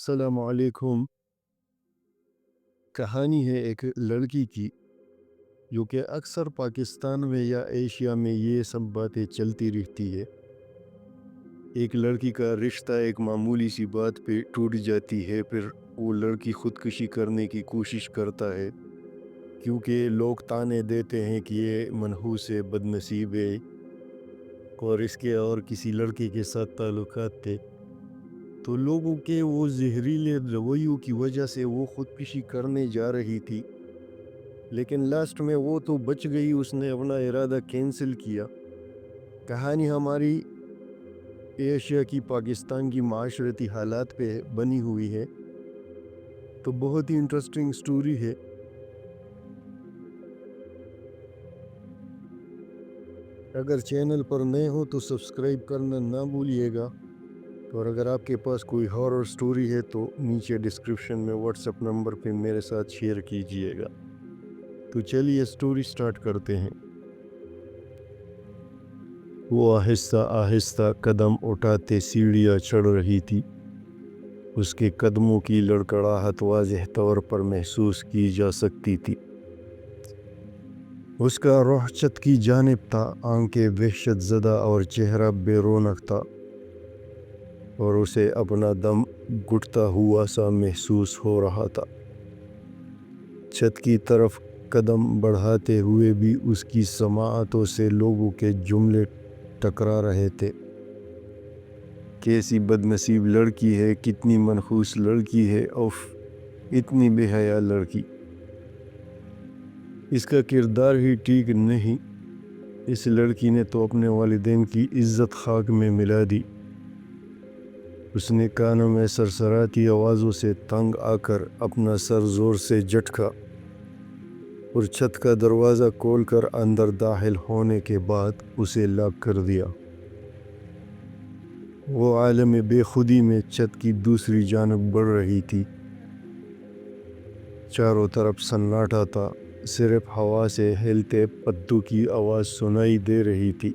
السلام علیکم۔ کہانی ہے ایک لڑکی کی جو کہ اکثر پاکستان میں یا ایشیا میں یہ سب باتیں چلتی رہتی ہے۔ ایک لڑکی کا رشتہ ایک معمولی سی بات پہ ٹوٹ جاتی ہے، پھر وہ لڑکی خودکشی کرنے کی کوشش کرتا ہے کیونکہ لوگ تانے دیتے ہیں کہ یہ منحوس ہے، بد نصیب ہے اور اس کے اور کسی لڑکے کے ساتھ تعلقات تھے۔ تو لوگوں کے وہ زہریلے رویوں کی وجہ سے وہ خودکشی کرنے جا رہی تھی، لیکن لاسٹ میں وہ تو بچ گئی، اس نے اپنا ارادہ کینسل کیا۔ کہانی ہماری ایشیا کی، پاکستان کی معاشرتی حالات پہ بنی ہوئی ہے، تو بہت ہی انٹرسٹنگ سٹوری ہے۔ اگر چینل پر نئے ہو تو سبسکرائب کرنا نہ بھولیے گا، اور اگر آپ کے پاس کوئی ہارر سٹوری ہے تو نیچے ڈسکرپشن میں واٹس ایپ نمبر پہ میرے ساتھ شیئر کیجئے گا۔ تو چلیے سٹوری سٹارٹ کرتے ہیں۔ وہ آہستہ آہستہ قدم اٹھاتے سیڑھیاں چڑھ رہی تھی۔ اس کے قدموں کی لڑکڑاہٹ واضح طور پر محسوس کی جا سکتی تھی۔ اس کا رخ چھت کی جانب تھا، آنکھیں وحشت زدہ اور چہرہ بے رونق تھا، اور اسے اپنا دم گھٹتا ہوا سا محسوس ہو رہا تھا۔ چھت کی طرف قدم بڑھاتے ہوئے بھی اس کی سماعتوں سے لوگوں کے جملے ٹکرا رہے تھے۔ کیسی بد نصیب لڑکی ہے، کتنی منحوس لڑکی ہے، اف، اتنی بے حیا لڑکی، اس کا کردار ہی ٹھیک نہیں، اس لڑکی نے تو اپنے والدین کی عزت خاک میں ملا دی۔ اس نے کانوں میں سرسراتی آوازوں سے تنگ آ کر اپنا سر زور سے جھٹکا اور چھت کا دروازہ کھول کر اندر داخل ہونے کے بعد اسے لاک کر دیا۔ وہ عالم بے خودی میں چھت کی دوسری جانب بڑھ رہی تھی۔ چاروں طرف سناٹا تھا، صرف ہوا سے ہلتے پتوں کی آواز سنائی دے رہی تھی۔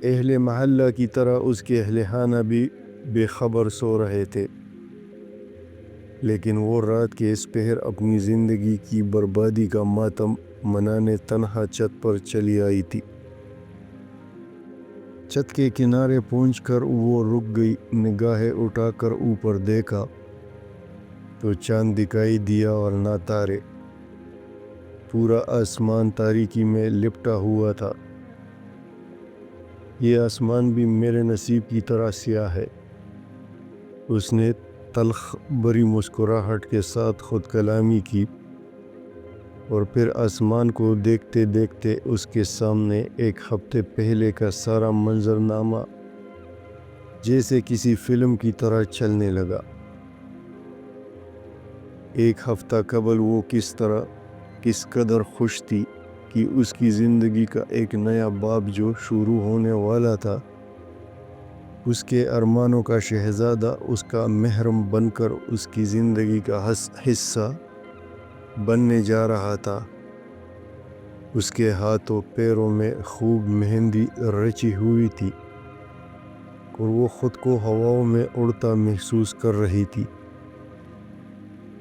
اہل محلہ کی طرح اس کے اہل خانہ بھی بے خبر سو رہے تھے، لیکن وہ رات کے اس پہر اپنی زندگی کی بربادی کا ماتم منانے تنہا چھت پر چلی آئی تھی۔ چھت کے کنارے پہنچ کر وہ رک گئی، نگاہیں اٹھا کر اوپر دیکھا تو چاند دکھائی دیا اور نہ تارے۔ پورا آسمان تاریکی میں لپٹا ہوا تھا۔ یہ آسمان بھی میرے نصیب کی طرح سیاہ ہے، اس نے تلخ بری مسکراہٹ کے ساتھ خود کلامی کی، اور پھر آسمان کو دیکھتے دیکھتے اس کے سامنے ایک ہفتے پہلے کا سارا منظرنامہ جیسے کسی فلم کی طرح چلنے لگا۔ ایک ہفتہ قبل وہ کس قدر خوش تھی کہ اس کی زندگی کا ایک نیا باب جو شروع ہونے والا تھا، اس کے ارمانوں کا شہزادہ اس کا محرم بن کر اس کی زندگی کا حصہ بننے جا رہا تھا۔ اس کے ہاتھوں پیروں میں خوب مہندی رچی ہوئی تھی، اور وہ خود کو ہواؤں میں اڑتا محسوس کر رہی تھی۔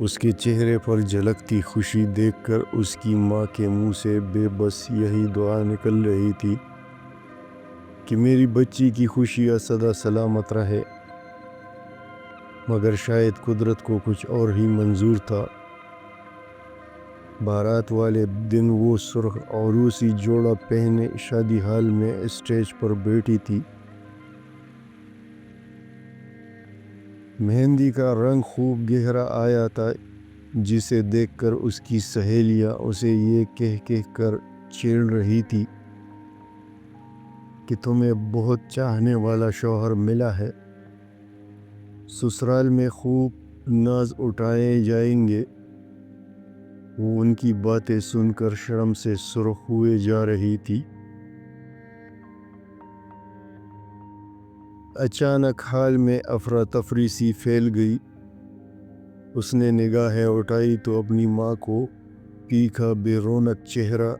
اس کے چہرے پر جھلکتی خوشی دیکھ کر اس کی ماں کے منہ سے بے بس یہی دعا نکل رہی تھی کہ میری بچی کی خوشیاں سدا سلامت رہے، مگر شاید قدرت کو کچھ اور ہی منظور تھا۔ بارات والے دن وہ سرخ عروسی جوڑا پہنے شادی ہال میں اسٹیج پر بیٹھی تھی۔ مہندی کا رنگ خوب گہرا آیا تھا، جسے دیکھ کر اس کی سہیلیاں اسے یہ کہہ کر چھیڑ رہی تھی کہ تمہیں بہت چاہنے والا شوہر ملا ہے، سسرال میں خوب ناز اٹھائے جائیں گے۔ وہ ان کی باتیں سن کر شرم سے سرخ ہوئے جا رہی تھی۔ اچانک حال میں افراتفری سی پھیل گئی۔ اس نے نگاہیں اٹھائی تو اپنی ماں کو تیکھا بے رونق چہرہ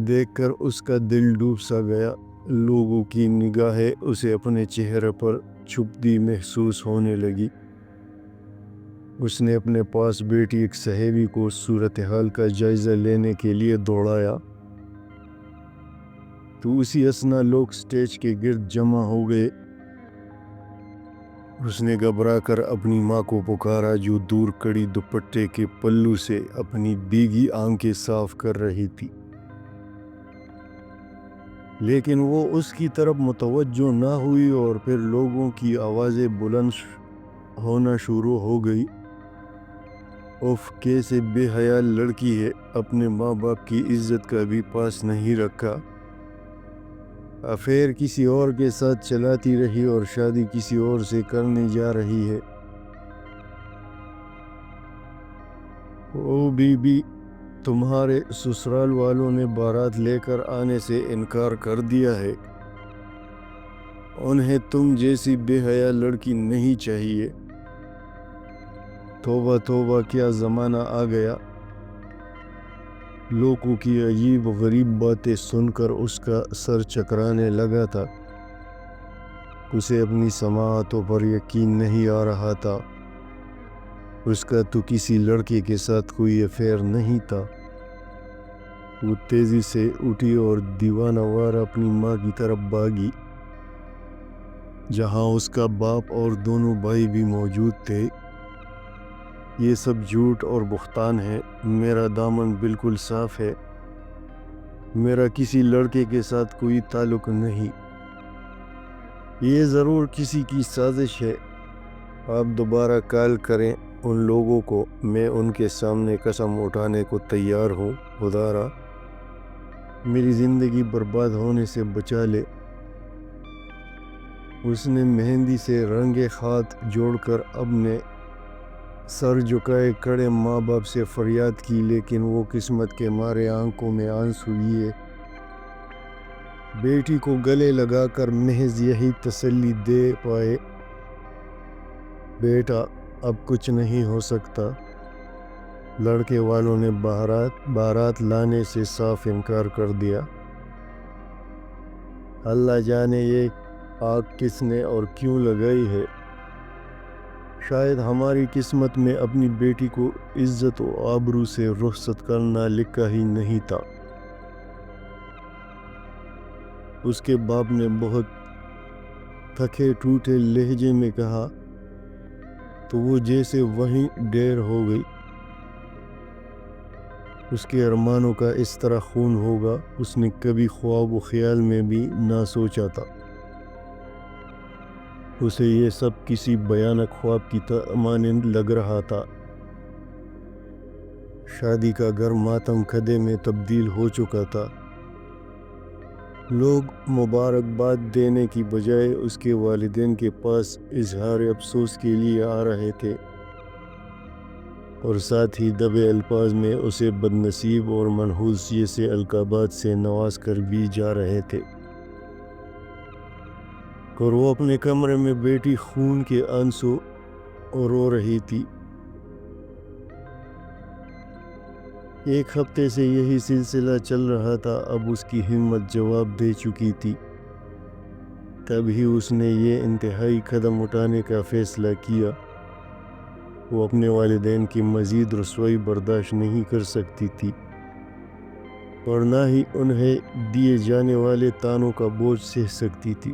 دیکھ کر اس کا دل ڈوب سا گیا۔ لوگوں کی نگاہیں اسے اپنے چہرے پر چھپتی محسوس ہونے لگی۔ اس نے اپنے پاس بیٹھی ایک صحابی کو صورتحال کا جائزہ لینے کے لیے دوڑایا تو اسی اثنا لوگ سٹیج کے گرد جمع ہو گئے۔ اس نے گھبرا کر اپنی ماں کو پکارا جو دور کڑی دوپٹے کے پلو سے اپنی بھیگی آنکھیں صاف کر رہی تھی، لیکن وہ اس کی طرف متوجہ نہ ہوئی اور پھر لوگوں کی آوازیں بلند ہونا شروع ہو گئی۔ اف کیسے بے حیا لڑکی ہے، اپنے ماں باپ کی عزت کا بھی پاس نہیں رکھا، افیئر کسی اور کے ساتھ چلاتی رہی اور شادی کسی اور سے کرنے جا رہی ہے۔ او بی بی، تمہارے سسرال والوں نے بارات لے کر آنے سے انکار کر دیا ہے، انہیں تم جیسی بے حیا لڑکی نہیں چاہیے۔ توبہ توبہ، کیا زمانہ آ گیا۔ لوگوں کی عجیب غریب باتیں سن کر اس کا سر چکرانے لگا تھا۔ اسے اپنی سماعتوں پر یقین نہیں آ رہا تھا۔ اس کا تو کسی لڑکے کے ساتھ کوئی افیئر نہیں تھا۔ وہ تیزی سے اٹھی اور دیوانہ وار اپنی ماں کی طرف بھاگی، جہاں اس کا باپ اور دونوں بھائی بھی موجود تھے۔ یہ سب جھوٹ اور بہتان ہے، میرا دامن بالکل صاف ہے، میرا کسی لڑکے کے ساتھ کوئی تعلق نہیں، یہ ضرور کسی کی سازش ہے۔ آپ دوبارہ کال کریں ان لوگوں کو، میں ان کے سامنے قسم اٹھانے کو تیار ہوں، خدا را میری زندگی برباد ہونے سے بچا لے۔ اس نے مہندی سے رنگے ہاتھ جوڑ کر اپنے سر جھکائے کھڑے ماں باپ سے فریاد کی، لیکن وہ قسمت کے مارے آنکھوں میں آنسو لیے بیٹی کو گلے لگا کر محض یہی تسلی دے پائے، بیٹا اب کچھ نہیں ہو سکتا۔ لڑکے والوں نے بارات لانے سے صاف انکار کر دیا۔ اللہ جانے یہ آگ کس نے اور کیوں لگائی ہے۔ شاید ہماری قسمت میں اپنی بیٹی کو عزت و آبرو سے رخصت کرنا لکھا ہی نہیں تھا۔ اس کے باپ نے بہت تھکے ٹوٹے لہجے میں کہا تو وہ جیسے وہیں ڈیر ہو گئی۔ اس کے ارمانوں کا اس طرح خون ہوگا، اس نے کبھی خواب و خیال میں بھی نہ سوچا تھا۔ اسے یہ سب کسی بھیانک خواب کی مانند لگ رہا تھا۔ شادی کا گھر ماتم کھدے میں تبدیل ہو چکا تھا۔ لوگ مبارکباد دینے کی بجائے اس کے والدین کے پاس اظہار افسوس کے لیے آ رہے تھے، اور ساتھ ہی دبے الفاظ میں اسے بدنصیب اور منحوس جیسے القابات سے نواز کر بھی جا رہے تھے۔ اور وہ اپنے کمرے میں بیٹی خون کے آنسو رو رہی تھی۔ ایک ہفتے سے یہی سلسلہ چل رہا تھا، اب اس کی ہمت جواب دے چکی تھی۔ تب ہی اس نے یہ انتہائی قدم اٹھانے کا فیصلہ کیا۔ وہ اپنے والدین کی مزید رسوائی برداشت نہیں کر سکتی تھی، اور نہ ہی انہیں دیے جانے والے طعنوں کا بوجھ سہ سکتی تھی۔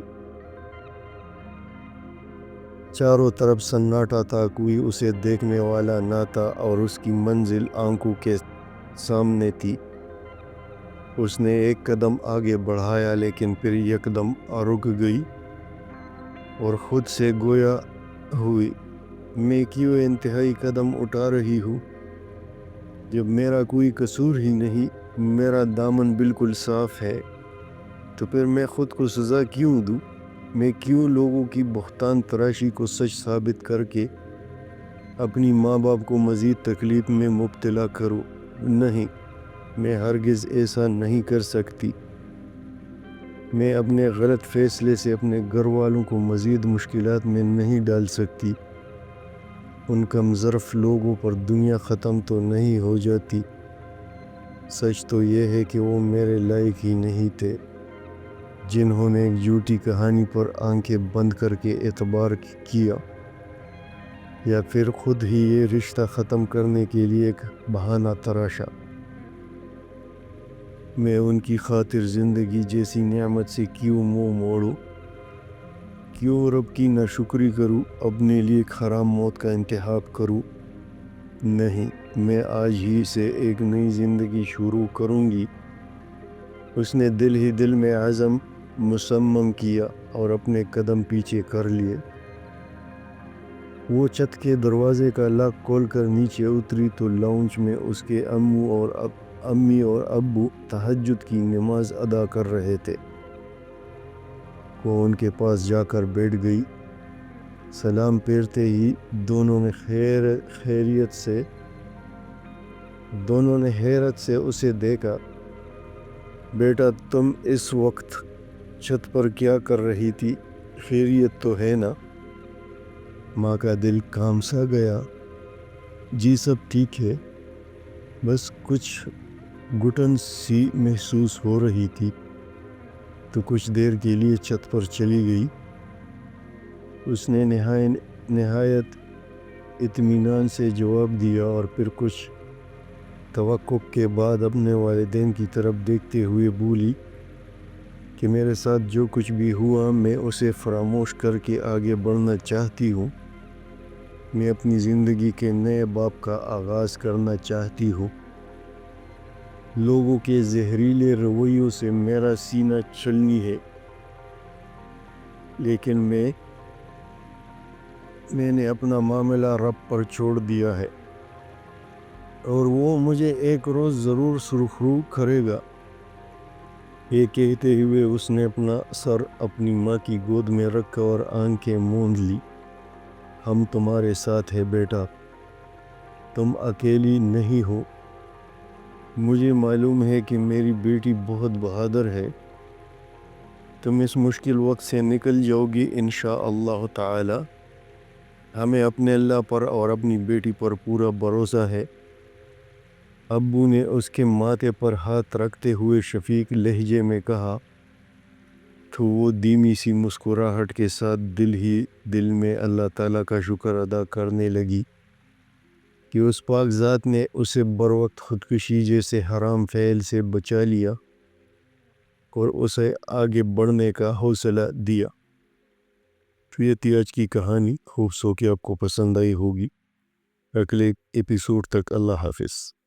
چاروں طرف سناٹا تھا، کوئی اسے دیکھنے والا نہ تھا، اور اس کی منزل آنکھوں کے سامنے تھی۔ اس نے ایک قدم آگے بڑھایا، لیکن پھر یکدم رک گئی اور خود سے گویا ہوئی، میں کیوں انتہائی قدم اٹھا رہی ہوں جب میرا کوئی قصور ہی نہیں، میرا دامن بالکل صاف ہے، تو پھر میں خود کو سزا کیوں دوں؟ میں کیوں لوگوں کی بہتان تراشی کو سچ ثابت کر کے اپنی ماں باپ کو مزید تکلیف میں مبتلا کروں؟ نہیں، میں ہرگز ایسا نہیں کر سکتی۔ میں اپنے غلط فیصلے سے اپنے گھر والوں کو مزید مشکلات میں نہیں ڈال سکتی۔ ان کم ظرف لوگوں پر دنیا ختم تو نہیں ہو جاتی۔ سچ تو یہ ہے کہ وہ میرے لائق ہی نہیں تھے۔ جنہوں نے ایک جھوٹی کہانی پر آنکھیں بند کر کے اعتبار کیا، یا پھر خود ہی یہ رشتہ ختم کرنے کے لیے ایک بہانہ تراشا۔ میں ان کی خاطر زندگی جیسی نعمت سے کیوں منہ موڑوں، کیوں رب کی ناشکری کروں، اپنے لیے ایک حرام موت کا انتخاب کروں؟ نہیں، میں آج ہی سے ایک نئی زندگی شروع کروں گی۔ اس نے دل ہی دل میں عزم مصمم کیا اور اپنے قدم پیچھے کر لیے۔ وہ چھت کے دروازے کا لاک کھول کر نیچے اتری تو لاؤنج میں اس کے امی اور ابو تہجد کی نماز ادا کر رہے تھے۔ وہ ان کے پاس جا کر بیٹھ گئی۔ سلام پھیرتے ہی دونوں نے حیرت سے اسے دیکھا۔ بیٹا، تم اس وقت چھت پر کیا کر رہی تھی؟ خیریت تو ہے نا؟ ماں کا دل کام سا گیا۔ جی سب ٹھیک ہے، بس کچھ گھٹن سی محسوس ہو رہی تھی، تو کچھ دیر کے لیے چھت پر چلی گئی۔ اس نے نہایت اطمینان سے جواب دیا اور پھر کچھ توقع کے بعد اپنے والدین کی طرف دیکھتے ہوئے بولی کہ میرے ساتھ جو کچھ بھی ہوا میں اسے فراموش کر کے آگے بڑھنا چاہتی ہوں۔ میں اپنی زندگی کے نئے باب کا آغاز کرنا چاہتی ہوں۔ لوگوں کے زہریلے رویوں سے میرا سینہ چھلنی ہے، لیکن میں نے اپنا معاملہ رب پر چھوڑ دیا ہے، اور وہ مجھے ایک روز ضرور سرخرو کرے گا۔ یہ کہتے ہوئے اس نے اپنا سر اپنی ماں کی گود میں رکھا اور آنکھیں موند لی۔ ہم تمہارے ساتھ ہیں بیٹا، تم اکیلی نہیں ہو۔ مجھے معلوم ہے کہ میری بیٹی بہت بہادر ہے۔ تم اس مشکل وقت سے نکل جاؤ گی انشاءاللہ تعالی۔ ہمیں اپنے اللہ پر اور اپنی بیٹی پر پورا بھروسہ ہے۔ ابو نے اس کے ماتھے پر ہاتھ رکھتے ہوئے شفیق لہجے میں کہا، تو وہ دھیمی سی مسکراہٹ کے ساتھ دل ہی دل میں اللہ تعالیٰ کا شکر ادا کرنے لگی کہ اس پاک ذات نے اسے بروقت خودکشی جیسے حرام فعل سے بچا لیا اور اسے آگے بڑھنے کا حوصلہ دیا۔ تو یہ تھی آج کی کہانی۔ خوب سو کہ آپ کو پسند آئی ہوگی۔ اگلے ایپیسوڈ تک اللہ حافظ۔